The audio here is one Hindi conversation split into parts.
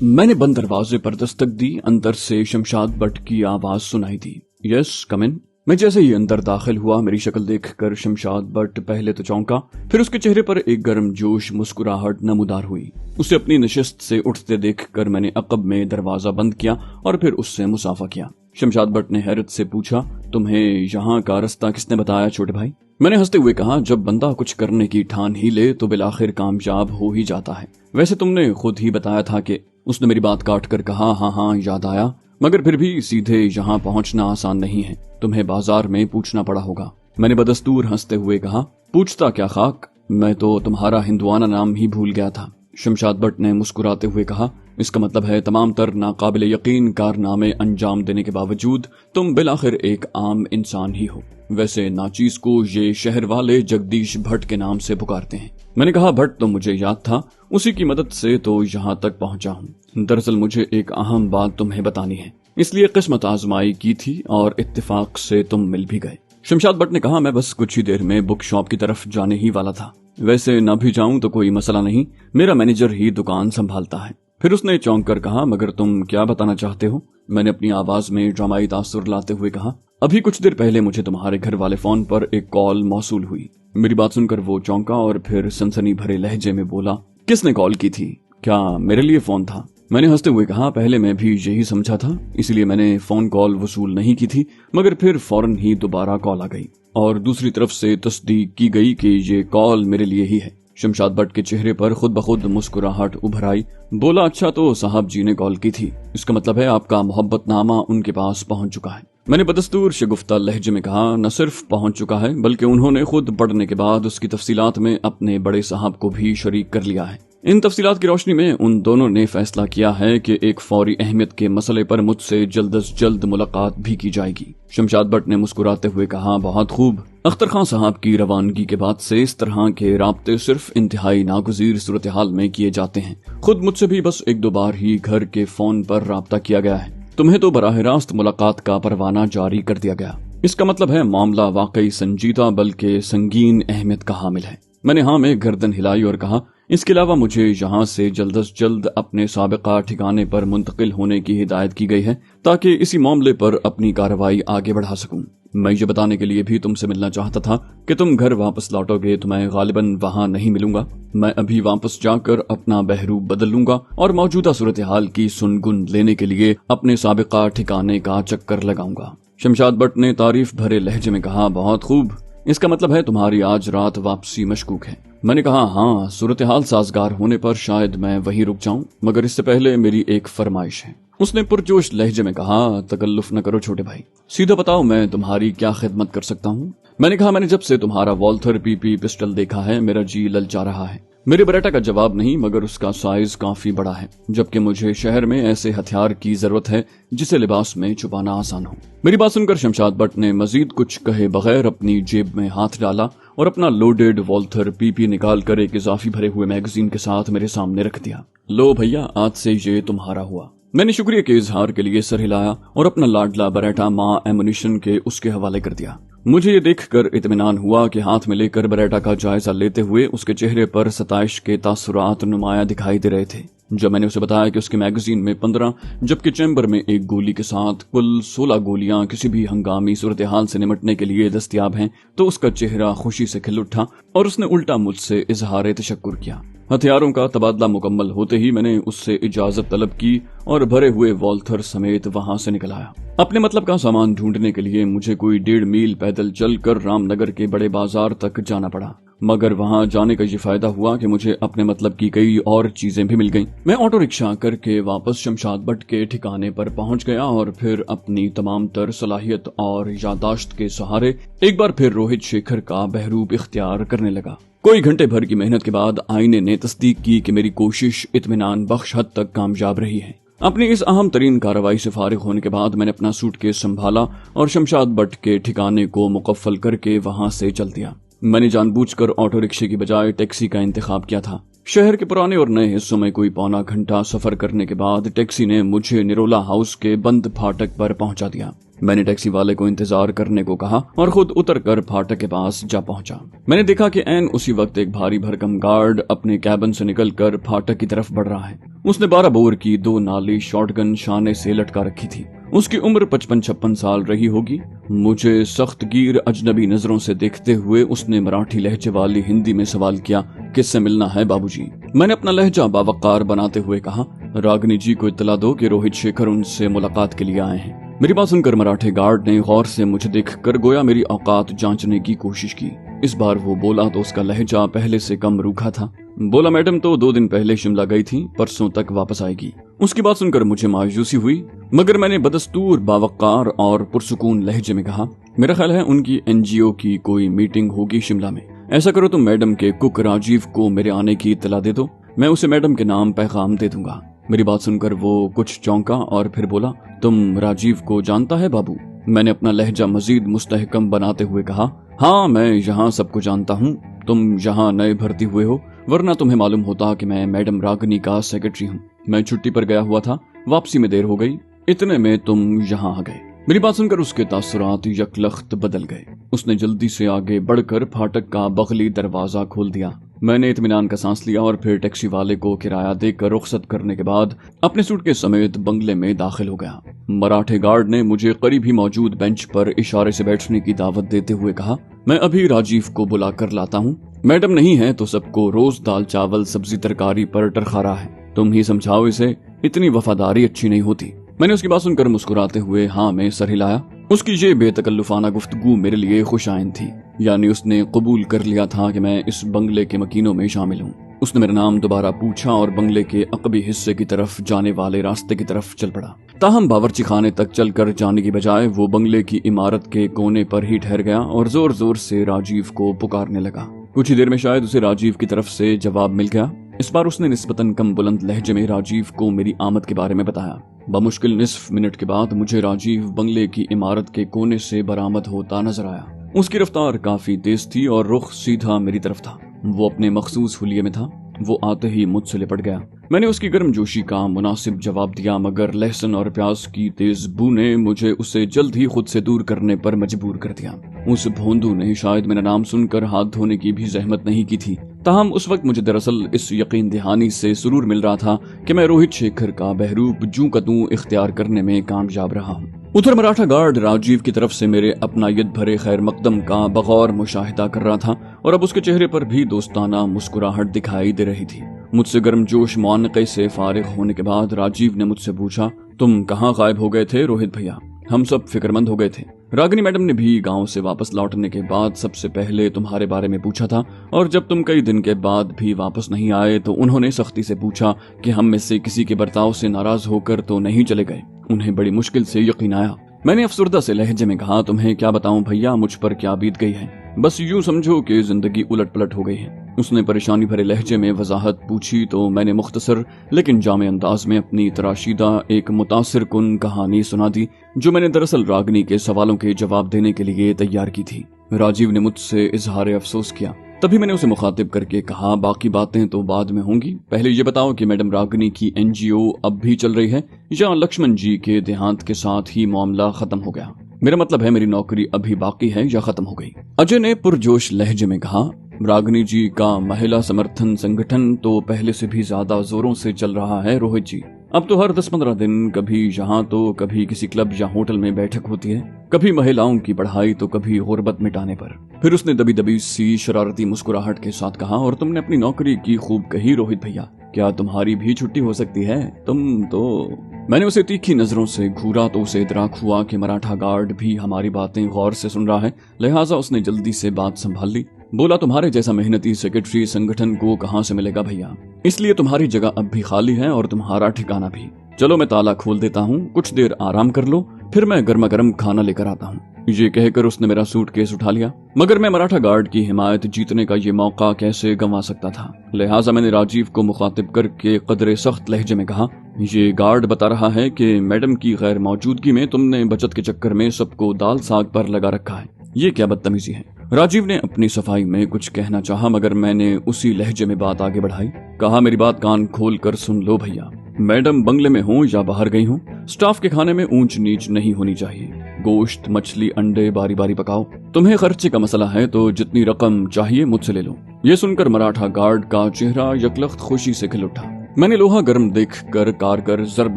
मैंने बंद दरवाजे पर दस्तक दी। अंदर से शमशाद भट्ट की आवाज सुनाई दी। यस कम इन। मैं जैसे ही अंदर दाखिल हुआ, मेरी शक्ल देखकर शमशाद भट्ट पहले तो चौंका, फिर उसके चेहरे पर एक गर्म जोश मुस्कुराहट नमूदार हुई। उसे अपनी नशिस्त से उठते देखकर मैंने अकब में दरवाजा बंद किया और फिर उससे मुसाफा किया। शमशाद भट्ट ने हैरत से पूछा, तुम्हें यहाँ का रास्ता किसने बताया छोटे भाई? मैंने हंसते हुए कहा, जब बंदा कुछ करने की ठान ही ले तो बिलाखिर कामयाब हो ही जाता है। वैसे तुमने खुद ही बताया था कि। उसने मेरी बात काट कर कहा, हाँ याद आया, मगर फिर भी सीधे यहाँ पहुँचना आसान नहीं है, तुम्हें बाजार में पूछना पड़ा होगा। मैंने बदस्तूर हंसते हुए कहा, पूछता क्या खाक, मैं तो तुम्हारा हिंदुआना नाम ही भूल गया था। शमशाद भट्ट ने मुस्कुराते हुए कहा, इसका मतलब है तमाम तर नाकाबिल यकीन कारनामे अंजाम देने के बावजूद तुम बिलाखिर एक आम इंसान ही हो। वैसे नाचीज को ये शहर वाले जगदीश भट्ट के नाम से पुकारते हैं। मैंने कहा, भट्ट तो मुझे याद था, उसी की मदद से तो यहाँ तक पहुँचा हूँ। दरअसल मुझे एक अहम बात तुम्हें बतानी है, इसलिए किस्मत आजमाई की थी और इत्तेफाक से तुम मिल भी गए। शमशाद भट्ट ने कहा, मैं बस कुछ ही देर में बुक शॉप की तरफ जाने ही वाला था। वैसे न भी जाऊं तो कोई मसला नहीं, मेरा मैनेजर ही दुकान संभालता है। फिर उसने चौंक कर कहा, मगर तुम क्या बताना चाहते हो? मैंने अपनी आवाज में ड्रामाई तासुर लाते हुए कहा, अभी कुछ देर पहले मुझे तुम्हारे घर वाले फोन पर एक कॉल मौसूल हुई। मेरी बात सुनकर वो चौंका और फिर सनसनी भरे लहजे में बोला, किसने कॉल की थी? क्या मेरे लिए फोन था? मैंने हंसते हुए कहा, पहले मैं भी यही समझा था, इसलिए मैंने फोन कॉल वसूल नहीं की थी, मगर फिर फौरन ही दोबारा कॉल आ गई और दूसरी तरफ से तस्दीक की गई कि ये कॉल मेरे लिए ही है। शमशाद भट्ट के चेहरे पर खुद ब खुद मुस्कुराहट उभर आई। बोला, अच्छा तो साहब जी ने कॉल की थी, इसका मतलब है आपका मोहब्बतनामा उनके पास पहुंच चुका है। मैंने बदस्तूर शगुफ्ता लहजे में कहा, न सिर्फ पहुंच चुका है बल्कि उन्होंने खुद पढ़ने के बाद उसकी तफसीलात में अपने बड़े साहब को भी शरीक कर लिया है। इन तफसीलात की रोशनी में उन दोनों ने फैसला किया है कि एक फौरी अहमियत के मसले पर मुझसे जल्द अज जल्द मुलाकात भी की जाएगी। शमशाद भट्ट ने मुस्कुराते हुए कहा, बहुत खूब। अख्तर खान साहब की रवानगी के बाद से इस तरह के राब्ते सिर्फ इंतहाई नागुज़ीर सूरत हाल में किए जाते हैं। खुद मुझसे भी बस एक दो बार ही घर के फोन पर राब्ता किया गया है। तुम्हें तो बराह रास्त मुलाकात का परवाना जारी कर दिया गया। इसका मतलब है मामला वाकई संजीदा बल्कि संगीन अहमियत का हामिल है। मैंने हाँ में गर्दन हिलाई और कहा, इसके अलावा मुझे यहाँ से जल्द अज जल्द अपने साबिका ठिकाने पर मुंतकिल होने की हिदायत की गई है ताकि इसी मामले पर अपनी कार्रवाई आगे बढ़ा सकूं। मैं ये बताने के लिए भी तुमसे मिलना चाहता था कि तुम घर वापस लौटोगे तो मैं गालिबन वहाँ नहीं मिलूंगा। मैं अभी वापस जाकर अपना बहरूप बदल लूंगा और मौजूदा सूरत हाल की सुनगुन लेने के लिए अपने साबिका ठिकाने का चक्कर लगाऊंगा। शमशाद भट्ट ने तारीफ भरे लहजे में कहा, बहुत खूब, इसका मतलब है तुम्हारी आज रात वापसी मशकूक है। मैंने कहा, हाँ, सूरत हाल साजगार होने पर शायद मैं वहीं रुक जाऊं, मगर इससे पहले मेरी एक फरमाइश है। उसने पुरजोश लहजे में कहा, तकल्लुफ न करो छोटे भाई, सीधा बताओ मैं तुम्हारी क्या खिदमत कर सकता हूँ? मैंने कहा, मैंने जब से तुम्हारा वॉल्थर पीपी पिस्टल देखा है मेरा जी ललचा रहा है। मेरे बरेटा का जवाब नहीं, मगर उसका साइज काफी बड़ा है, जबकि मुझे शहर में ऐसे हथियार की जरूरत है जिसे लिबास में छुपाना आसान हो। मेरी बात सुनकर शमशाद भट्ट ने मजीद कुछ कहे बगैर अपनी जेब में हाथ डाला और अपना लोडेड वॉल्थर पीपी निकाल कर एक इजाफी भरे हुए मैगजीन के साथ मेरे सामने रख दिया। लो भैया, आज से ये तुम्हारा हुआ। मैंने शुक्रिया के इजहार के लिए सर हिलाया और अपना लाडला बरेटा माँ एमुनिशन के उसके हवाले कर दिया। मुझे ये देखकर इत्मीनान हुआ कि हाथ में लेकर बरेटा का जायजा लेते हुए उसके चेहरे पर सताइश के तासुरात नुमाया दिखाई दे रहे थे। जब मैंने उसे बताया कि उसकी मैगजीन में 15 जबकि चैम्बर में एक गोली के साथ कुल 16 गोलियां किसी भी हंगामी सूरत हाल से निमटने के लिए दस्तयाब हैं, तो उसका चेहरा खुशी से खिल उठा और उसने उल्टा मुझसे इजहार तशक्कुर किया। हथियारों का तबादला मुकम्मल होते ही मैंने उससे इजाजत तलब की और भरे हुए वॉल्थर समेत वहां से निकल आया। अपने मतलब का सामान ढूंढने के लिए मुझे कोई 1.5 मील पैदल चलकर रामनगर के बड़े बाजार तक जाना पड़ा, मगर वहां जाने का ये फायदा हुआ कि मुझे अपने मतलब की कई और चीजें भी मिल गईं। मैं ऑटो रिक्शा करके वापस शमशाद भट्ट के ठिकाने पर पहुंच गया और फिर अपनी तमाम तर सलाहियत और यादाश्त के सहारे एक बार फिर रोहित शेखर का बहरूप इख्तियार करने लगा। कोई घंटे भर की मेहनत के बाद आईने ने तस्दीक की कि मेरी कोशिश इत्मीनान बख्श हद तक कामयाब रही है। अपनी इस अहम तरीन कार्रवाई से फारिग होने के बाद मैंने अपना सूटकेस संभाला और शमशाद भट्ट के ठिकाने को मुकफ्फल करके वहां से चल दिया। मैंने जानबूझकर ऑटो रिक्शे की बजाय टैक्सी का इंतखाब किया था। शहर के पुराने और नए हिस्सों में कोई पौना घंटा सफर करने के बाद टैक्सी ने मुझे निरोला हाउस के बंद फाटक पर पहुंचा दिया। मैंने टैक्सी वाले को इंतजार करने को कहा और खुद उतरकर फाटक के पास जा पहुंचा। मैंने देखा कि ऐन उसी वक्त एक भारी भरकम गार्ड अपने कैबिन से निकलकर फाटक की तरफ बढ़ रहा है। उसने 12 बोर की 2 नाली शॉटगन शाने से लटका रखी थी। उसकी उम्र 55-56 साल रही होगी। मुझे सख्त गिर अजनबी नजरों से देखते हुए उसने मराठी लहजे वाली हिंदी में सवाल किया, किससे मिलना है बाबूजी? मैंने अपना लहजा बावकार बनाते हुए कहा, रागिनी जी को इत्तला दो कि रोहित शेखर उनसे मुलाकात के लिए आए हैं। मेरी बात सुनकर मराठे गार्ड ने गौर से मुझे देखकर गोया मेरी औकात जांचने की कोशिश की। इस बार वो बोला तो उसका लहजा पहले से कम रूखा था। बोला, मैडम तो 2 दिन पहले शिमला गई थी, परसों तक वापस आएगी। उसकी बात सुनकर मुझे मायूसी हुई, मगर मैंने बदस्तूर बावकार और पुरसुकून लहजे में कहा, मेरा ख्याल है उनकी एनजीओ की कोई मीटिंग होगी शिमला में। ऐसा करो तुम मैडम के कुक राजीव को मेरे आने की इत्तला दे दो, मैं उसे मैडम के नाम पैगाम दे दूंगा। मेरी बात सुनकर वो कुछ चौंका और फिर बोला, तुम राजीव को जानता है बाबू? मैंने अपना लहजा मजीद मुस्तहकम बनाते हुए कहा, हाँ मैं यहाँ सबको जानता हूँ। तुम यहाँ नए भर्ती हुए हो, वरना तुम्हें मालूम होता कि मैं मैडम रागिनी का सेक्रेटरी हूँ। मैं छुट्टी पर गया हुआ था, वापसी में देर हो गई, इतने में तुम यहाँ आ गए। मेरी बात सुनकर उसके तासुरात यकलख्त बदल गए। उसने जल्दी से आगे बढ़कर फाटक का बगली दरवाजा खोल दिया। मैंने इत्मीनान का सांस लिया और फिर टैक्सी वाले को किराया देकर रुखसत करने के बाद अपने सूटकेस समेत बंगले में दाखिल हो गया। मराठे गार्ड ने मुझे करीब ही मौजूद बेंच पर इशारे से बैठने की दावत देते हुए कहा, मैं अभी राजीव को बुला कर लाता हूँ। मैडम नहीं है तो सबको रोज दाल चावल सब्जी तरकारी पर टरखा रहा है, तुम ही समझाओ इसे, इतनी वफादारी अच्छी नहीं होती। मैंने उसकी बात सुनकर मुस्कुराते हुए हाँ में सर हिलाया। उसकी ये बेतकल्लुफाना गुफ्तगू मेरे लिए खुशाइन थी, यानी उसने कबूल कर लिया था कि मैं इस बंगले के मकीनों में शामिल हूँ। उसने मेरा नाम दोबारा पूछा और बंगले के अकबी हिस्से की तरफ जाने वाले रास्ते की तरफ चल पड़ा। ताहम बावर्ची खाने तक चलकर जाने की बजाय वो बंगले की इमारत के कोने पर ही ठहर गया और जोर जोर से राजीव को पुकारने लगा। कुछ ही देर में शायद उसे राजीव की तरफ से जवाब मिल गया। इस बार उसने निस्बतन कम बुलंद लहजे में राजीव को मेरी आमद के बारे में बताया। बमुश्किल निस्फ मिनट के बाद मुझे राजीव बंगले की इमारत के कोने से बरामद होता नजर आया। उसकी रफ्तार काफी तेज थी और रुख सीधा मेरी तरफ था। वो अपने मखसूस हुलिये में था। वो आते ही मुझसे लिपट गया। मैंने उसकी गर्मजोशी का मुनासिब जवाब दिया, मगर लहसुन और प्याज की तेज बू ने मुझे उसे जल्द ही खुद से दूर करने पर मजबूर कर दिया। उस भोंदू ने शायद मेरा नाम सुनकर हाथ धोने की भी जहमत नहीं की थी। ताहम उस वक्त मुझे दरअसल इस यकीन दहानी से सुरूर मिल रहा था कि मैं रोहित शेखर का बहरूप जूं का तूं इख्तियार करने में कामयाब रहा हूँ। उधर मराठा गार्ड राजीव की तरफ से मेरे अपनायत भरे खैर मकदम का बगौर मुशाहिदा कर रहा था और अब उसके चेहरे पर भी दोस्ताना मुस्कुराहट दिखाई दे रही थी। मुझसे गर्मजोश मुआनक़े से फारिग होने के बाद राजीव ने मुझसे पूछा, तुम कहाँ गायब हो गए थे रोहित भैया? हम सब फिक्रमंद हो गए थे। रागिनी मैडम ने भी गांव से वापस लौटने के बाद सबसे पहले तुम्हारे बारे में पूछा था और जब तुम कई दिन के बाद भी वापस नहीं आए तो उन्होंने सख्ती से पूछा कि हम में से किसी के बर्ताव से नाराज होकर तो नहीं चले गए। उन्हें बड़ी मुश्किल से यकीन आया। मैंने अफसुर्दा से लहजे में कहा, तुम्हें क्या बताऊं भैया, मुझ पर क्या बीत गई है। बस यूं समझो कि जिंदगी उलट पलट हो गई है। उसने परेशानी भरे लहजे में वजाहत पूछी तो मैंने मुख्तसर लेकिन जामे अंदाज में अपनी तराशीदा एक मुतासिर कुन कहानी सुना दी, जो मैंने दरअसल रागिनी के सवालों के जवाब देने के लिए तैयार की थी। राजीव ने मुझसे इजहार अफसोस किया। तभी मैंने उसे मुखातिब करके कहा, बाकी बातें तो बाद में होंगी, पहले ये बताओ कि मैडम रागिनी की एनजीओ अब भी चल रही है या लक्ष्मण जी के देहांत के साथ ही मामला खत्म हो गया? मेरा मतलब है, मेरी नौकरी अभी बाकी है या खत्म हो गई? अजय ने पुरजोश लहजे में कहा, रागिनी जी का महिला समर्थन संगठन तो पहले से भी ज्यादा जोरों से चल रहा है रोहित जी। अब तो हर 10-15 दिन कभी यहाँ तो कभी किसी क्लब या होटल में बैठक होती है, कभी महिलाओं की पढ़ाई तो कभी गुर्बत मिटाने पर। फिर उसने दबी दबी सी शरारती मुस्कुराहट के साथ कहा, और तुमने अपनी नौकरी की खूब कही रोहित भैया, क्या तुम्हारी भी छुट्टी हो सकती है? तुम तो। मैंने उसे तीखी नजरों से घूरा तो उसे इदराक हुआ कि मराठा गार्ड भी हमारी बातें गौर से सुन रहा है, लिहाजा उसने जल्दी से बात संभाल ली। बोला, तुम्हारे जैसा मेहनती सेक्रेटरी संगठन को कहाँ से मिलेगा भैया, इसलिए तुम्हारी जगह अब भी खाली है और तुम्हारा ठिकाना भी। चलो मैं ताला खोल देता हूँ, कुछ देर आराम कर लो, फिर मैं गर्मा गर्म खाना लेकर आता हूँ। ये कहकर उसने मेरा सूटकेस उठा लिया, मगर मैं मराठा गार्ड की हिमायत जीतने का ये मौका कैसे गंवा सकता था। लिहाजा मैंने राजीव को मुखातिब करके कदरे सख्त लहजे में कहा, ये गार्ड बता रहा है कि मैडम की गैर मौजूदगी में तुमने बचत के चक्कर में सबको दाल साग पर लगा रखा है। ये क्या बदतमीजी है। राजीव ने अपनी सफाई में कुछ कहना चाहा, मगर मैंने उसी लहजे में बात आगे बढ़ाई। कहा, मेरी बात कान खोल कर सुन लो भैया। मैडम बंगले में हो या बाहर गई हो, स्टाफ के खाने में ऊंच नीच नहीं होनी चाहिए। गोश्त, मछली, अंडे बारी बारी पकाओ। तुम्हें खर्चे का मसला है तो जितनी रकम चाहिए मुझसे ले लो। ये सुनकर मराठा गार्ड का चेहरा यकलख्त खुशी से खिल उठा। मैंने लोहा गर्म देखकर कारगर जर्ब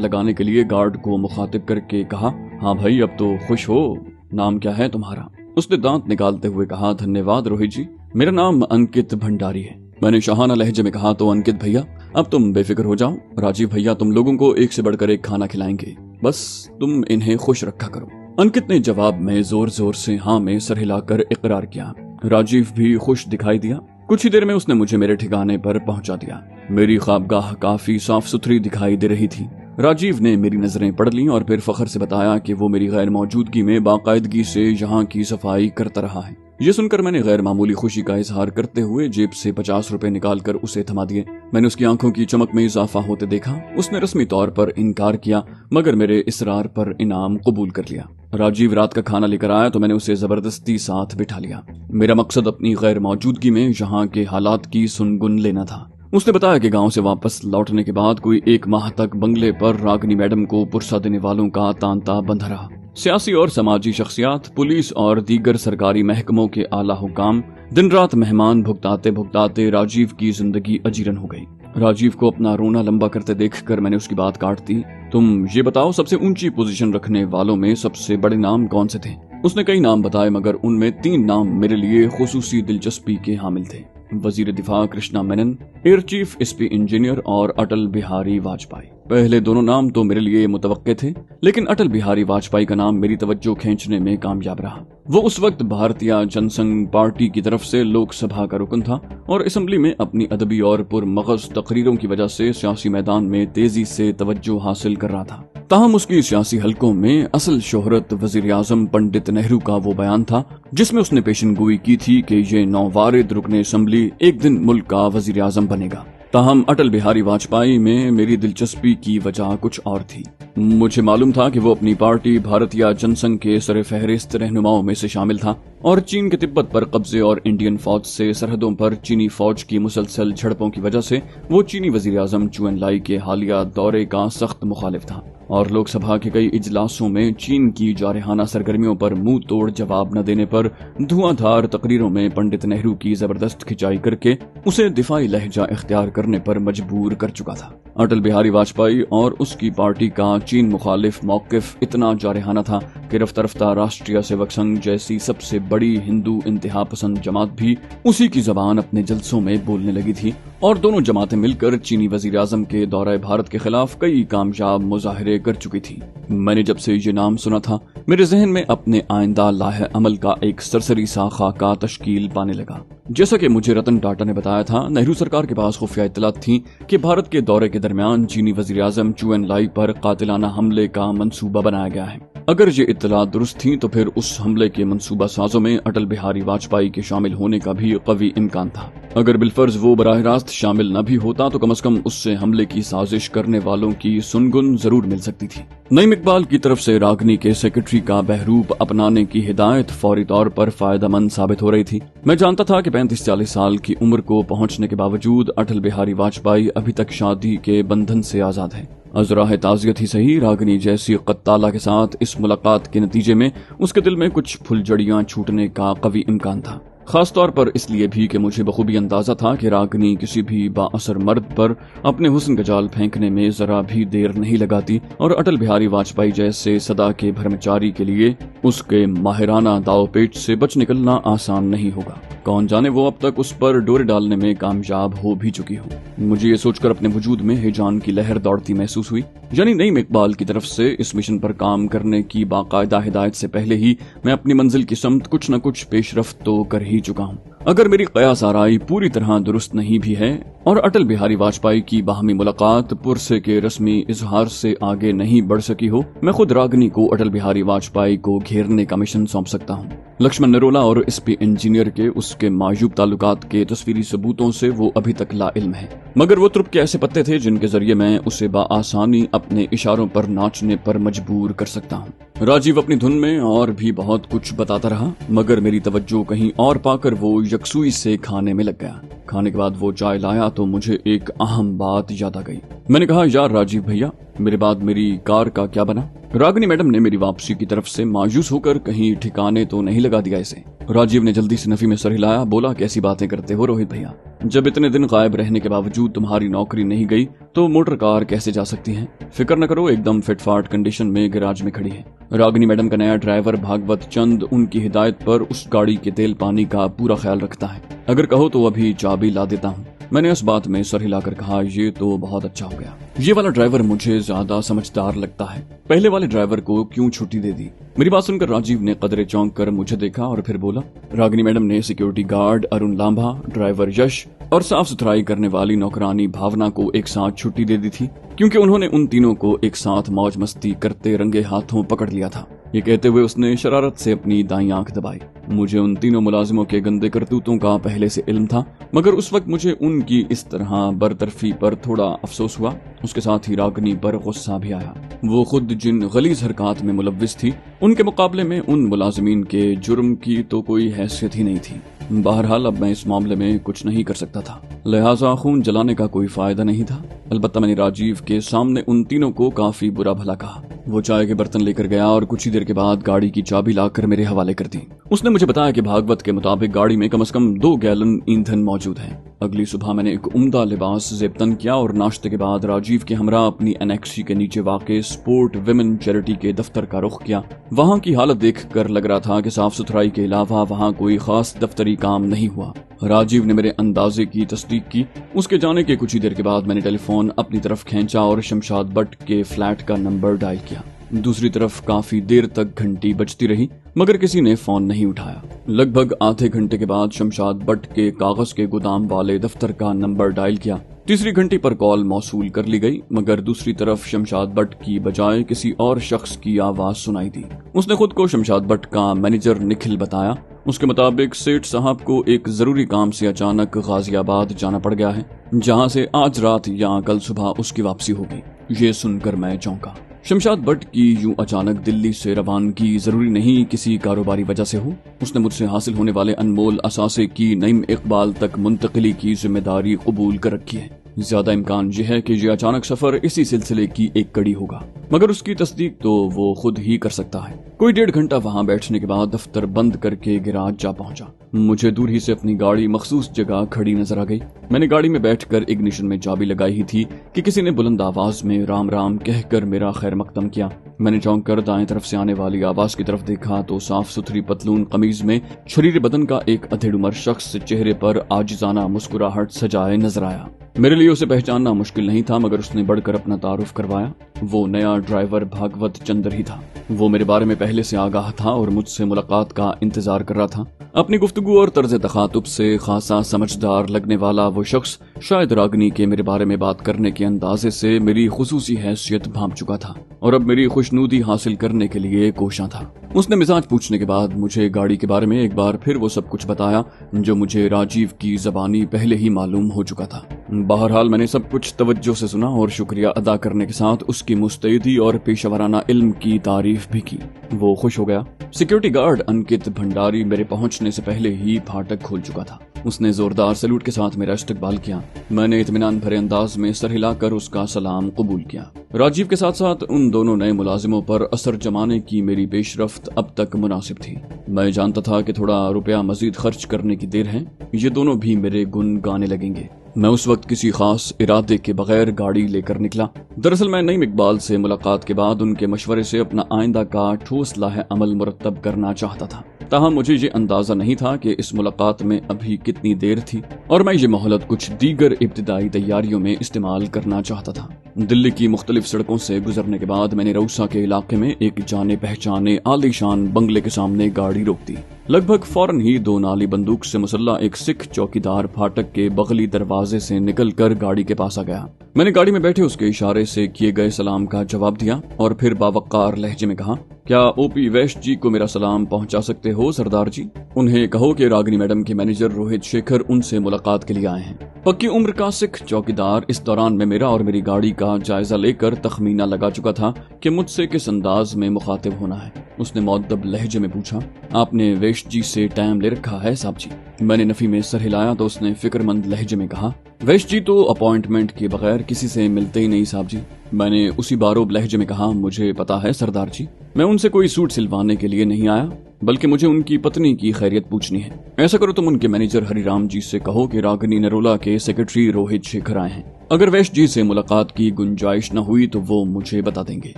लगाने के लिए गार्ड को मुखातिब करके कहा, हाँ भाई अब तो खुश हो, नाम क्या है तुम्हारा? उसने दांत निकालते हुए कहा, धन्यवाद रोहित जी, मेरा नाम अंकित भंडारी है। मैंने शाहाना लहजे में कहा, तो अंकित भैया अब तुम बेफिक्र हो जाओ, राजीव भैया तुम लोगों को एक से बढ़कर एक खाना खिलाएंगे, बस तुम इन्हें खुश रखा करो। अंकित ने जवाब में जोर जोर से हाँ में सर हिलाकर इकरार किया। राजीव भी खुश दिखाई दिया। कुछ ही देर में उसने मुझे मेरे ठिकाने पर पहुंचा दिया। मेरी ख्वाबगाह काफी साफ सुथरी दिखाई दे रही थी। राजीव ने मेरी नजरें पढ़ लीं और फिर फखर से बताया कि वो मेरी गैर मौजूदगी में बाकायदगी से यहाँ की सफाई करता रहा है। ये सुनकर मैंने गैर मामूली खुशी का इजहार करते हुए जेब से 50 रुपए निकालकर उसे थमा दिए। मैंने उसकी आंखों की चमक में इजाफा होते देखा। उसने रस्मी तौर पर इनकार किया, मगर मेरे इसरार पर इनाम कबूल कर लिया। राजीव रात का खाना लेकर आया तो मैंने उसे जबरदस्ती साथ बिठा लिया। मेरा मकसद अपनी गैर मौजूदगी में यहाँ के हालात की सुनगुन लेना था। उसने बताया कि गांव से वापस लौटने के बाद कोई 1 माह तक बंगले पर रागिनी मैडम को पुरसा देने वालों का तांता बंधा रहा। सियासी और समाजी शख्सियात, पुलिस और दीगर सरकारी महकमों के आला हुकाम दिन रात मेहमान भुगताते भुगताते राजीव की जिंदगी अजीरन हो गई। राजीव को अपना रोना लंबा करते देखकर मैंने उसकी बात काट दी। तुम ये बताओ, सबसे ऊंची पोजीशन रखने वालों में सबसे बड़े नाम कौन से थे? उसने कई नाम बताए, मगर उनमें 3 नाम मेरे लिए खुसूसी दिलचस्पी के हामिल थे। वजीर दिफा Krishna Menon, air chief SP Engineer और अटल बिहारी वाजपेयी। पहले दोनों नाम तो मेरे लिए मुतवक्के थे, लेकिन अटल बिहारी वाजपेयी का नाम मेरी तवज्जो खींचने में कामयाब रहा। वो उस वक्त भारतीय जनसंघ पार्टी की तरफ से लोकसभा का रुकन था और असेंबली में अपनी अदबी और पुरमगज तकरीरों की वजह से सियासी मैदान में तेजी से तवज्जो हासिल कर रहा था। ताहम उसकी सियासी हलकों में असल शोहरत वजीर आजम पंडित नेहरू का वो बयान था जिसमें उसने पेशनगोई की थी कि ये नौवारिद रुकने असेंबली एक दिन मुल्क का वजीर आजम बनेगा। ताहम अटल बिहारी वाजपेयी में मेरी दिलचस्पी की वजह कुछ और थी। मुझे मालूम था कि वो अपनी पार्टी भारतीय जनसंघ के सरफहरिस्त रहनुमाओं में से शामिल था और चीन के तिब्बत पर कब्जे और इंडियन फौज से सरहदों पर चीनी फौज की मुसलसल झड़पों की वजह से वो चीनी वजीर आजम चू एन लाई के हालिया दौरे का सख्त मुखालिफ था और लोकसभा के कई इजलासों में चीन की जारहाना सरगर्मियों पर मुंह तोड़ जवाब न देने पर धुआंधार तकरीरों में पंडित नेहरू की जबरदस्त खिंचाई करके उसे दिफाई लहजा इख्तियार करने पर मजबूर कर चुका था। अटल बिहारी वाजपेयी और उसकी पार्टी का चीन मुखालिफ मौकिफ इतना जारहाना था कि रफ्ता रफ्ता राष्ट्रीय सेवक संघ जैसी सबसे बड़ी हिंदू इंतहा पसंद जमात भी उसी की जबान अपने जलसों में बोलने लगी थी और दोनों जमातें मिलकर चीनी वजीर आजम के दौरे भारत के खिलाफ कई कामयाब मुजाहरे कर चुकी थी। मैंने जब से ये नाम सुना था मेरे जहन में अपने आइंदा लाहे अमल का एक सरसरी सा खाका तश्कील पाने लगा। जैसा कि मुझे रतन टाटा ने बताया था, नेहरू सरकार के पास खुफिया इत्तलात थी कि भारत के दौरे के दरमियान चीनी वजीर आजम चू एन लाई पर कातिलाना हमले का मंसूबा बनाया गया है। अगर ये इत्तलात दुरुस्त थी तो फिर उस हमले के मंसूबा साजों में अटल बिहारी वाजपेयी के शामिल होने का भी कवी इम्कान था। अगर बिलफर्ज वो बराह रास्त शामिल न भी होता तो कम से कम उससे हमले की साजिश करने वालों की सुनगुन जरूर मिल सकती थी। नईम इकबाल की तरफ से रागनी के सेक्रेटरी का बहरूप अपनाने की हिदायत फौरी तौर पर फायदेमंद साबित हो रही थी। मैं जानता था कि 35-40 साल की उम्र को पहुंचने के बावजूद अटल बिहारी वाजपेयी अभी तक शादी के बंधन से आजाद है। अजराह ताजियत ही सही, रागनी जैसी कत्ताला के साथ इस मुलाकात के नतीजे में उसके दिल में कुछ फुलझड़ियां छूटने का कवी इम्कान था। खासतौर पर इसलिए भी कि मुझे बखूबी अंदाजा था कि रागनी किसी भी बाअसर मर्द पर अपने हुस्न का जाल फेंकने में जरा भी देर नहीं लगाती और अटल बिहारी वाजपेयी जैसे सदा के भ्रमचारी के लिए उसके माहिराना दावपेच से बच निकलना आसान नहीं होगा। कौन जाने वो अब तक उस पर डोरे डालने में कामयाब हो भी चुकी हो। मुझे ये सोचकर अपने वजूद में हिजान की लहर दौड़ती महसूस हुई। यानी नईम इकबाल की तरफ से इस मिशन पर काम करने की बाकायदा हिदायत से पहले ही मैं अपनी मंजिल की समत कुछ न कुछ पेशरफ्त तो कर ही चुका हूँ। अगर मेरी कयास आराई पूरी तरह दुरुस्त नहीं भी है और अटल बिहारी वाजपेयी की बाहमी मुलाकात पुरसे के रस्मी इजहार से आगे नहीं बढ़ सकी हो, मैं खुद रागनी को अटल बिहारी वाजपेयी को घेरने का मिशन सौंप सकता हूँ। लक्ष्मण नरोला और एसपी इंजीनियर के उसके मायूब ताल्लुकात के तस्वीरी सबूतों से वो अभी तक लाइल्म है, मगर वो तुर्क के ऐसे पत्ते थे जिनके जरिए मैं उसे बाआसानी अपने इशारों पर नाचने पर मजबूर कर सकता हूँ। राजीव अपनी धुन में और भी बहुत कुछ बताता रहा, मगर मेरी तवज्जो कहीं और पाकर वो यकसुई से खाने में लग गया। खाने के बाद वो चाय लाया तो मुझे एक अहम बात याद आ गई। मैंने कहा, यार राजीव भैया, मेरे बाद मेरी कार का क्या बना? रागिनी मैडम ने मेरी वापसी की तरफ से मायूस होकर कहीं ठिकाने तो नहीं लगा दिया इसे। राजीव ने जल्दी से नफी में सर हिलाया, बोला, कैसी बातें करते हो रोहित भैया? जब इतने दिन गायब रहने के बावजूद तुम्हारी नौकरी नहीं गई तो मोटर कार कैसे जा सकती है? फिक्र न करो, एकदम फिटफाट कंडीशन में गैराज में खड़ी है। रागिनी मैडम का नया ड्राइवर भागवत चंद उनकी हिदायत पर उस गाड़ी के तेल पानी का पूरा ख्याल रखता है। अगर कहो तो अभी चाबी ला देता हूँ। मैंने उस बात में सर हिलाकर कहा, ये तो बहुत अच्छा हो गया। ये वाला ड्राइवर मुझे ज्यादा समझदार लगता है। पहले वाले ड्राइवर को क्यों छुट्टी दे दी? मेरी बात सुनकर राजीव ने कदरे चौंक कर मुझे देखा और फिर बोला, रागिनी मैडम ने सिक्योरिटी गार्ड अरुण लांभा, ड्राइवर यश और साफ सुथराई करने वाली नौकरानी भावना को एक साथ छुट्टी दे दी थी, क्योंकि उन्होंने उन तीनों को एक साथ मौज मस्ती करते रंगे हाथों पकड़ लिया था। ये कहते हुए उसने शरारत से अपनी दाईं आंख दबाई। मुझे उन तीनों मुलाजिमों के गंदे करतूतों का पहले से इल्म था, मगर उस वक्त मुझे उनकी इस तरह बरतरफी पर थोड़ा अफसोस हुआ। उसके साथ ही रागिनी पर गुस्सा भी आया। वो खुद जिन गलीज हरकत में मुलव्विस थी, उनके मुकाबले में उन मुलाजिमीन के जुर्म की तो कोई हैसियत ही नहीं थी। बहरहाल अब मैं इस मामले में कुछ नहीं कर सकता था, लिहाजा खून जलाने का कोई फायदा नहीं था। अलबत्ता मैंने राजीव के सामने उन तीनों को काफी बुरा भला कहा। वो चाय के बर्तन लेकर गया और कुछ ही देर के बाद गाड़ी की चाबी लाकर मेरे हवाले कर दी। उसने मुझे बताया कि भागवत के मुताबिक गाड़ी में कम से कम 2 गैलन ईंधन मौजूद है। अगली सुबह मैंने एक उम्दा लिबास जेबतन किया और नाश्ते के बाद राजीव के हमरा अपनी एनेक्सी के नीचे वाक़े स्पोर्ट विमेन चैरिटी के दफ्तर का रुख किया। वहाँ की हालत देखकर लग रहा था कि साफ सुथराई के अलावा वहाँ कोई खास दफ्तरी काम नहीं हुआ। राजीव ने मेरे अंदाजे की तस्दीक की। उसके जाने के कुछ ही देर के बाद मैंने टेलीफोन अपनी तरफ खींचा और शमशाद भट्ट के फ्लैट का नंबर डायल किया। दूसरी तरफ काफी देर तक घंटी बजती रही, मगर किसी ने फोन नहीं उठाया। लगभग आधे घंटे के बाद शमशाद भट्ट के कागज के गोदाम वाले दफ्तर का नंबर डायल किया। तीसरी घंटी पर कॉल मौसूल कर ली गई, मगर दूसरी तरफ शमशाद भट्ट की बजाय किसी और शख्स की आवाज सुनाई दी। उसने खुद को शमशाद भट्ट का मैनेजर निखिल बताया। उसके मुताबिक सेठ साहब को एक जरूरी काम से अचानक गाजियाबाद जाना पड़ गया है, जहां से आज रात या कल सुबह उसकी वापसी होगी। ये सुनकर मैं चौंका। शमशाद भट्ट की यूं अचानक दिल्ली से रवानगी जरूरी नहीं किसी कारोबारी वजह से हो। उसने मुझसे हासिल होने वाले अनमोल असासे की नईम इकबाल तक मुंतकिली की जिम्मेदारी कबूल कर रखी है। ज्यादा इम्कान यह है कि यह अचानक सफर इसी सिलसिले की एक कड़ी होगा, मगर उसकी तस्दीक तो वो खुद ही कर सकता है। कोई 1.5 घंटा वहाँ बैठने के बाद दफ्तर बंद करके गैराज जा पहुंचा। मुझे दूर ही से अपनी गाड़ी मखसूस जगह खड़ी नजर आ गई। मैंने गाड़ी में बैठकर इग्निशन में चाबी लगाई ही थी कि किसी ने बुलंद आवाज में राम राम कहकर मेरा खैर मकदम किया। मैंने चौंक कर दाएं तरफ से आने वाली आवाज की तरफ देखा तो साफ सुथरी पतलून कमीज में शरीर बदन का एक अधेड़ उम्र शख्स चेहरे पर आजिजाना मुस्कुराहट सजाए नजर आया। मेरे लिए उसे पहचानना मुश्किल नहीं था, मगर उसने बढ़कर अपना तारुफ करवाया। वो नया ड्राइवर भागवत चंद्र ही था। वो मेरे बारे में पहले से आगाह था और मुझसे मुलाकात का इंतजार कर रहा था। अपनी गुफ्तगू और तर्ज तखातुब से खासा समझदार लगने वाला वो शख्स शायद रागिनी के मेरे बारे में बात करने के अंदाजे से मेरी खुसूसी हैसियत भांप चुका था और अब मेरी खुशनुदी हासिल करने के लिए कोशां था। उसने मिजाज पूछने के बाद मुझे गाड़ी के बारे में एक बार फिर वो सब कुछ बताया जो मुझे राजीव की जबानी पहले ही मालूम हो चुका था। बहरहाल मैंने सब कुछ तवज्जो से सुना और शुक्रिया अदा करने के साथ उसकी मुस्तैदी और पेशेवराना इल्म की तारीफ भी की। वो खुश हो गया। सिक्योरिटी गार्ड अंकित भंडारी मेरे पहुंचने से पहले ही फाटक खोल चुका था। उसने जोरदार सैल्यूट के साथ मेरा इस्तकबाल किया। मैंने इत्मीनान भरे अंदाज में सर हिलाकर उसका सलाम कबूल किया। राजीव के साथ साथ उन दोनों नए मुलाजिमों पर असर जमाने की मेरी पेशरफ्त अब तक मुनासिब थी। मैं जानता था कि थोड़ा रुपया मजीद खर्च करने की देर है, ये दोनों भी मेरे गुन गाने लगेंगे। मैं उस वक्त किसी खास इरादे के बगैर गाड़ी लेकर निकला। दरअसल मैं नईम इकबाल से मुलाकात के बाद उनके मशवरे से अपना आइंदा का ठोस लाहे अमल मुरतब करना चाहता था। ताहम मुझे ये अंदाजा नहीं था कि इस मुलाकात में अभी कितनी देर थी और मैं ये मोहलत कुछ दीगर इब्तिदाई तैयारियों में इस्तेमाल करना चाहता था। दिल्ली की मुख्तलिफ सड़कों से गुजरने के बाद मैंने रऊसा के इलाके में एक जाने पहचाने आलीशान बंगले के सामने गाड़ी रोक दी। लगभग फौरन ही 2 नाली बंदूक से मुसल्ला एक सिख चौकीदार फाटक के बगली दरवाजे से निकलकर गाड़ी के पास आ गया। मैंने गाड़ी में बैठे उसके इशारे से किए गए सलाम का जवाब दिया और फिर बावक्कार लहजे में कहा, क्या ओपी वैश्य जी को मेरा सलाम पहुंचा सकते हो सरदार जी? उन्हें कहो कि रागिनी मैडम के मैनेजर रोहित शेखर उनसे मुलाकात के लिए आए हैं। पक्की उम्र का सिख चौकीदार इस दौरान में मेरा और मेरी गाड़ी का जायजा लेकर तखमीना लगा चुका था कि मुझसे किस अंदाज में मुखातिब होना है। उसने मुअद्दब लहजे में पूछा, आपने वैश्य जी से टाइम ले रखा है साहब जी? मैंने नफी में सर हिलाया तो उसने फिक्रमंद लहजे में कहा, वैश्य जी तो अपॉइंटमेंट के बगैर किसी से मिलते ही नहीं साहब जी। मैंने उसी बारोब लहजे में कहा, मुझे पता है सरदार जी, मैं उनसे कोई सूट सिलवाने के लिए नहीं आया, बल्कि मुझे उनकी पत्नी की खैरियत पूछनी है। ऐसा करो तुम उनके मैनेजर हरिराम जी से कहो कि रागिनी नरोला के सेक्रेटरी रोहित शेखर आए हैं। अगर वैश्य जी से मुलाकात की गुंजाइश न हुई तो वो मुझे बता देंगे।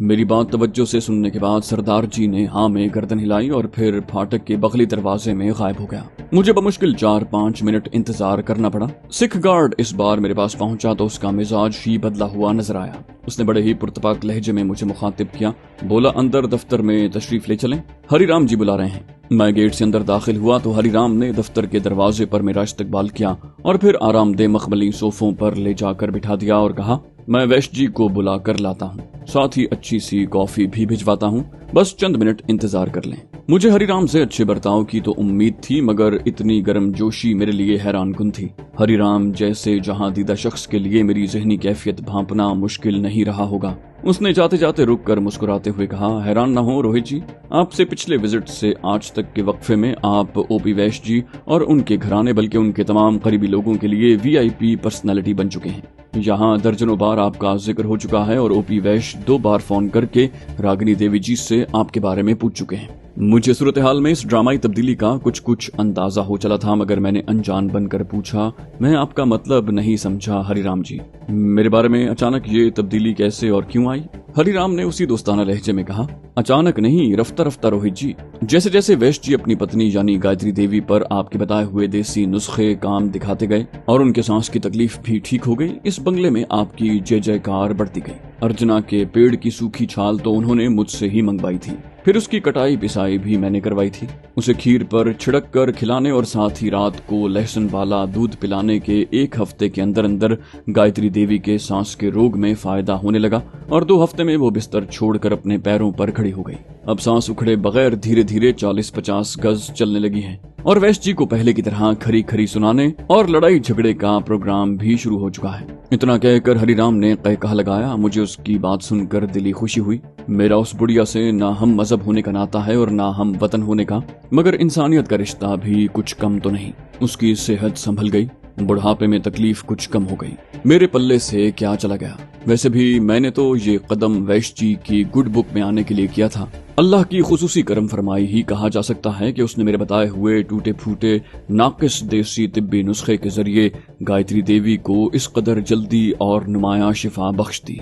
मेरी बात तवज्जो से सुनने के बाद सरदार जी ने हाँ में गर्दन हिलाई और फिर फाटक के बगली दरवाजे में गायब हो गया। मुझे बमुश्किल 4-5 मिनट इंतजार करना पड़ा। सिख गार्ड इस बार मेरे पास पहुंचा तो उसका मिजाज ही बदला हुआ नजर आया। उसने बड़े ही पुरतपाक लहजे में मुझे मुखातिब किया, बोला, अंदर दफ्तर में तशरीफ ले चलें, हरिराम जी बुला रहे हैं। मैं गेट से अंदर दाखिल हुआ तो हरिराम ने दफ्तर के दरवाजे पर मेरा इस्तकबाल किया और फिर आरामदेह मखमली सोफों पर ले जाकर बिठा दिया और कहा, मैं वैश्य जी को बुला कर लाता हूँ, साथ ही अच्छी सी कॉफी भी भिजवाता हूँ, बस चंद मिनट इंतजार कर लें। मुझे हरिराम से अच्छे बर्ताव की तो उम्मीद थी, मगर इतनी गर्मजोशी मेरे लिए हैरानकुन थी। हरिराम जैसे जहां दीदा शख्स के लिए मेरी जहनी कैफियत भांपना मुश्किल नहीं रहा होगा। उसने जाते जाते रुक कर मुस्कुराते हुए कहा, हैरान न हो रोहित जी, आपसे पिछले विजिट से आज तक के वक्फे में आप ओपी वैश्य जी और उनके घराने बल्कि उनके तमाम करीबी लोगों के लिए VIP पर्सनैलिटी बन चुके हैं। यहाँ दर्जनों बार आपका जिक्र हो चुका है और ओपी वैश्य 2 बार फोन करके रागिनी देवी जी से आपके बारे में पूछ चुके हैं। मुझे सूरत हाल में इस ड्रामाई तब्दीली का कुछ अंदाजा हो चला था, मगर मैंने अनजान बनकर पूछा, मैं आपका मतलब नहीं समझा हरिराम जी, मेरे बारे में अचानक ये तब्दीली कैसे और क्यों आई? हरिराम ने उसी दोस्ताना लहजे में कहा, अचानक नहीं, रफ्ता रफ्ता रोहित जी। जैसे जैसे वैश्य जी अपनी पत्नी यानी गायत्री देवी पर आपके बताए हुए देसी नुस्खे काम दिखाते गए और उनके सांस की तकलीफ भी ठीक हो गई, इस बंगले में आपकी जय जयकार बढ़ती गई। अर्चना के पेड़ की सूखी छाल तो उन्होंने मुझसे ही मंगवाई थी, फिर उसकी कटाई पिसाई भी मैंने करवाई थी। उसे खीर पर छिड़क कर खिलाने और साथ ही रात को लहसुन वाला दूध पिलाने के 1 हफ्ते के अंदर अंदर गायत्री देवी के सांस के रोग में फायदा होने लगा और 2 हफ्ते में वो बिस्तर छोड़कर अपने पैरों पर खड़ी हो गई। अब सांस उखड़े बगैर धीरे धीरे 40-50 गज चलने लगी है और वैश्य जी को पहले की तरह खरी खरी सुनाने और लड़ाई झगड़े का प्रोग्राम भी शुरू हो चुका है। इतना कहकर हरिराम ने कहकहा लगाया। मुझे उसकी बात सुनकर दिली खुशी हुई। मेरा उस बुढ़िया से ना हम मजहब होने का नाता है और ना हम वतन होने का, मगर इंसानियत का रिश्ता भी कुछ कम तो नहीं। उसकी सेहत संभल गई, बुढ़ापे में तकलीफ कुछ कम हो गई। मेरे पल्ले से क्या चला गया। वैसे भी मैंने तो ये कदम वैश्य जी की गुड बुक में आने के लिए किया था। अल्लाह की खुसूसी करम फरमाई ही कहा जा सकता है कि उसने मेरे बताए हुए टूटे फूटे नाकिस देसी तिब्बी नुस्खे के जरिए गायत्री देवी को इस कदर जल्दी और नुमाया शिफा बख्श दी।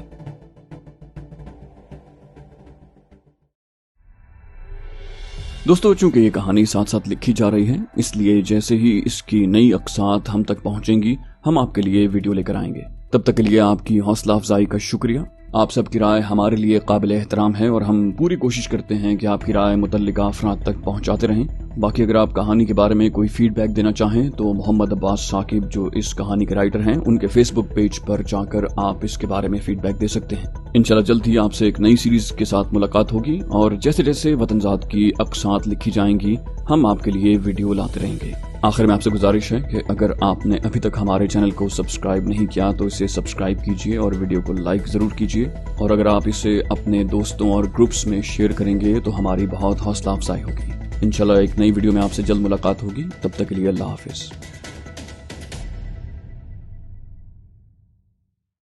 दोस्तों, चूंकि ये कहानी साथ साथ लिखी जा रही है, इसलिए जैसे ही इसकी नई अक़सात हम तक पहुंचेंगी हम आपके लिए वीडियो लेकर आएंगे। तब तक के लिए आपकी हौसला अफजाई का शुक्रिया। आप सबकी राय हमारे लिए काबिल एहतराम है और हम पूरी कोशिश करते हैं कि आपकी राय मुतल्लिका अफराद तक पहुंचाते रहें। बाकी अगर आप कहानी के बारे में कोई फीडबैक देना चाहें तो मोहम्मद अब्बास साकिब, जो इस कहानी के राइटर हैं, उनके फेसबुक पेज पर जाकर आप इसके बारे में फीडबैक दे सकते हैं। इंशाल्लाह जल्द ही आपसे एक नई सीरीज के साथ मुलाकात होगी और जैसे जैसे वतनजात की अक़सात लिखी जाएंगी हम आपके लिए वीडियो लाते रहेंगे। आखिर में आपसे गुजारिश है कि अगर आपने अभी तक हमारे चैनल को सब्सक्राइब नहीं किया तो इसे सब्सक्राइब कीजिए और वीडियो को लाइक जरूर कीजिए, और अगर आप इसे अपने दोस्तों और ग्रुप्स में शेयर करेंगे तो हमारी बहुत हौसला अफजाई होगी। इंशाल्लाह एक नई वीडियो में आपसे जल्द मुलाकात होगी। तब तक के लिए अल्लाह हाफिज।